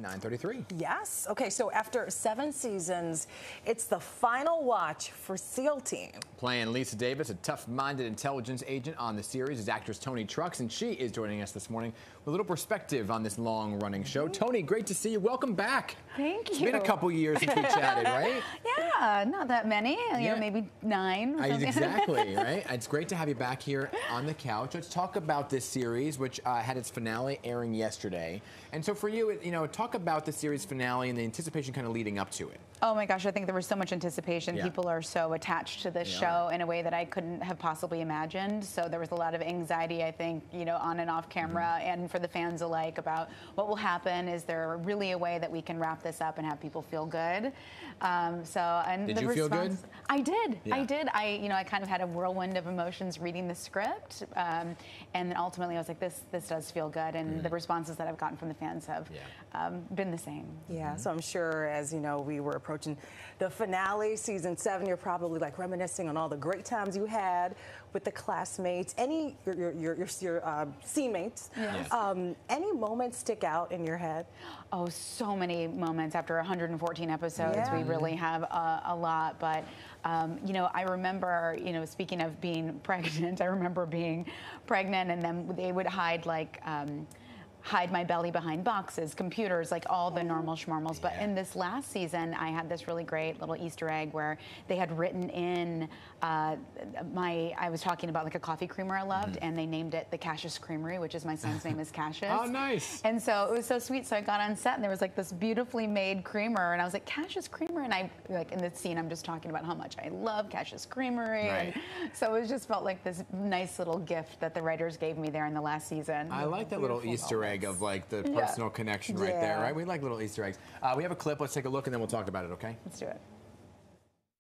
9:33. Yes. Okay, so after 7 seasons, it's the final watch for SEAL Team. Playing Lisa Davis, a tough-minded intelligence agent on the series, is actress Toni Trucks, and she is joining us this morning with a little perspective on this long-running show. Toni, great to see you. Welcome back. Thank you. It's been a couple years since we chatted, right? Yeah, not that many. You know, maybe 9. Exactly, right? It's great to have you back here on the couch. Let's talk about this series, which had its finale airing yesterday. And so for you, talk about the series finale and the anticipation kind of leading up to it. Oh my gosh, I think there was so much anticipation. Yeah. People are so attached to this show in a way that I couldn't have possibly imagined. So there was a lot of anxiety, I think, on and off camera, and for the fans alike about what will happen. Is there really a way that we can wrap this up and have people feel good? Did you feel good? I did. Yeah. I did. I kind of had a whirlwind of emotions reading the script, and ultimately I was like, this does feel good, and the responses that I've gotten from the fans have been the same. Yeah, so I'm sure as we were approaching the finale, season 7, you're probably like reminiscing on all the great times you had with the classmates, your teammates. Yes. Any moments stick out in your head? Oh, so many moments. After 114 episodes, we really have a lot. But, I remember, speaking of being pregnant, I remember being pregnant, and then they would hide my belly behind boxes, computers, like all the normal schmormals. But in this last season, I had this really great little Easter egg where they had written in I was talking about like a coffee creamer I loved, and they named it the Cassius Creamery, which is my son's name is Cassius. Oh, nice. And so it was so sweet. So I got on set, and there was like this beautifully made creamer, and I was like, Cassius Creamery, and I, like in the scene, I'm just talking about how much I love Cassius Creamery. Right. And so it just felt like this nice little gift that the writers gave me there in the last season. I like that little Easter egg of like the personal connection right there, right? We like little Easter eggs. We have a clip. Let's take a look, and then we'll talk about it, okay? Let's do it.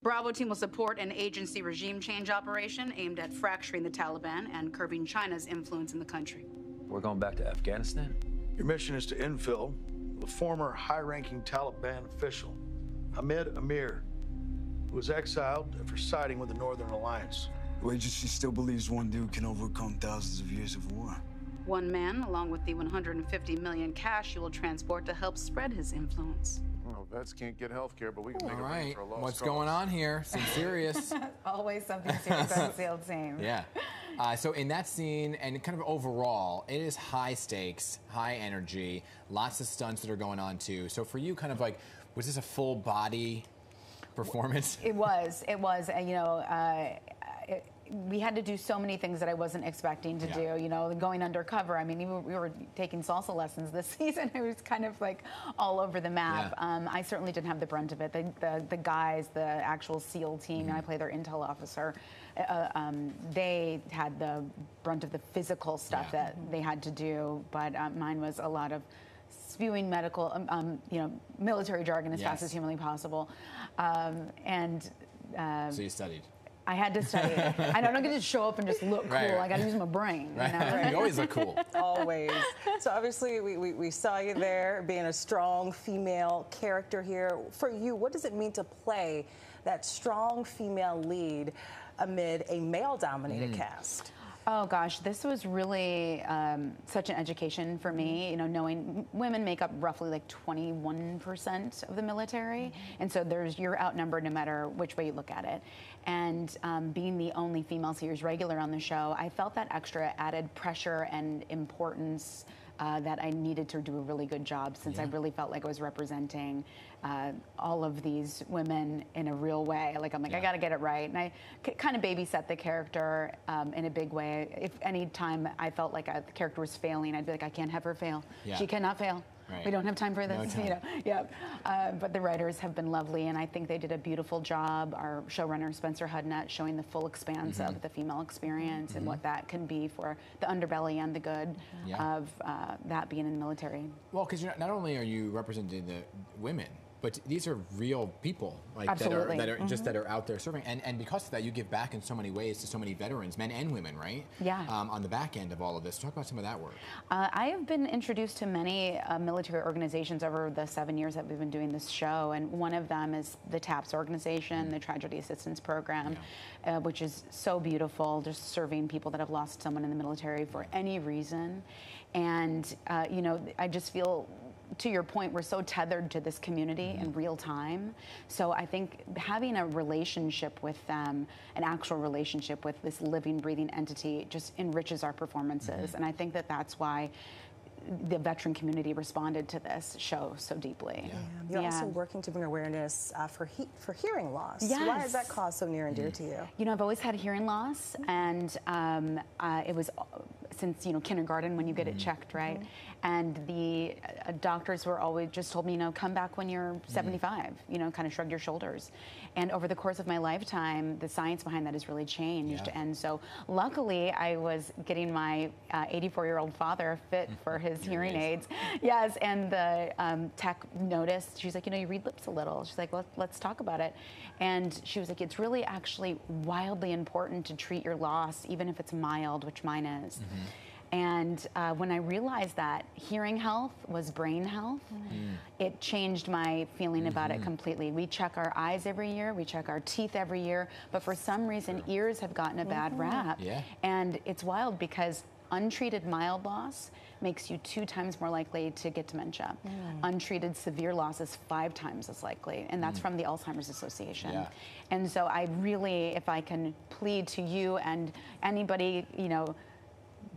Bravo team will support an agency regime change operation aimed at fracturing the Taliban and curbing China's influence in the country. We're going back to Afghanistan? Your mission is to infill the former high-ranking Taliban official, Hamid Amir, who was exiled after siding with the Northern Alliance. The agency still believes one dude can overcome thousands of years of war. One man, along with the 150 million cash he will transport to help spread his influence. Well, vets can't get health care, but we can make All a right, for a lost what's cause. going on here? Some serious. Always something serious on SEAL Team. Yeah. So in that scene, and kind of overall, it is high stakes, high energy, lots of stunts that are going on too. So for you, kind of like, was this a full body performance? It was. It was. We had to do so many things that I wasn't expecting to do, going undercover. I mean, even we were taking salsa lessons this season. It was kind of like all over the map. Yeah. I certainly didn't have the brunt of it. The guys, the actual SEAL team, and I play their intel officer, they had the brunt of the physical stuff that they had to do, but mine was a lot of spewing medical, military jargon as fast as humanly possible. So you studied. I had to study it. I don't get to show up and just look cool. Right. I got to use my brain. Right. You always look cool. Always. So obviously we saw you there being a strong female character here. For you, what does it mean to play that strong female lead amid a male-dominated cast? Oh gosh, this was really such an education for me. Knowing women make up roughly like 21% of the military, and so you're outnumbered no matter which way you look at it. And being the only female series regular on the show, I felt that extra added pressure and importance that I needed to do a really good job, since I really felt like I was representing all of these women in a real way. I got to get it right. And I kind of babysat the character in a big way. If any time I felt like the character was failing, I'd be like, I can't have her fail. She cannot fail. Right. We don't have time for this. No time. But the writers have been lovely, and I think they did a beautiful job. Our showrunner, Spencer Hudnett, showing the full expanse of the female experience and what that can be for the underbelly and the good of that being in the military. Well, because not only are you representing the women, but these are real people, like that are out there serving, and because of that, you give back in so many ways to so many veterans, men and women, right? Yeah. On the back end of all of this, talk about some of that work. I have been introduced to many military organizations over the 7 years that we've been doing this show, and one of them is the TAPS organization, the Tragedy Assistance Program, which is so beautiful, just serving people that have lost someone in the military for any reason, and I just feel to your point, we're so tethered to this community in real time. So I think having a relationship with them, an actual relationship with this living, breathing entity, just enriches our performances. And I think that that's why the veteran community responded to this show so deeply. You're also working to bring awareness for hearing loss. Yes. Why is that cause so near and dear to you? You know, I've always had hearing loss, and it was since, you know, kindergarten when you get it checked, right? And the doctors were always just told me, you know, come back when you're 75, you know, kind of shrug your shoulders. And over the course of my lifetime, the science behind that has really changed. And so luckily I was getting my 84-year-old father fit for his hearing aids. Yes, and the tech noticed, she's like, you know, you read lips a little. She's like, let's talk about it. And she was like, it's really actually wildly important to treat your loss, even if it's mild, which mine is. And when I realized that hearing health was brain health, it changed my feeling about it completely. We check our eyes every year, we check our teeth every year, but for some reason, ears have gotten a bad rap. And it's wild because untreated mild loss makes you 2 times more likely to get dementia. Untreated severe loss is 5 times as likely, and that's from the Alzheimer's Association. And so I really, if I can plead to you and anybody, you know,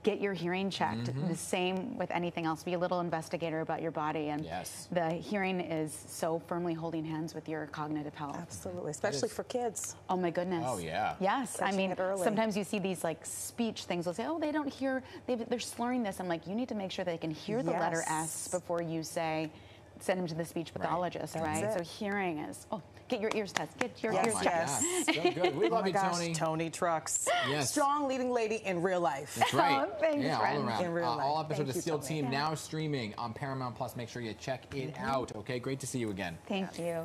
get your hearing checked. The same with anything else. Be a little investigator about your body. And the hearing is so firmly holding hands with your cognitive health. Absolutely, especially for kids. Oh my goodness. Oh yeah. Yes, Catching I mean, it early. sometimes you see these like speech things. They'll say, oh, they don't hear, they're slurring this. I'm like, you need to make sure they can hear the letter S before you say, send them to the speech pathologist, right? So hearing is, get your ears tested. Get your ears checked. So good. We love you, Toni. Toni Trucks. Yes. Strong leading lady in real life. That's right. Thanks, yeah, friends. all around. In real life. All episodes of Thank you, Steel Toni. Team now streaming on Paramount Plus. Make sure you check it out. Okay, great to see you again. Thank you.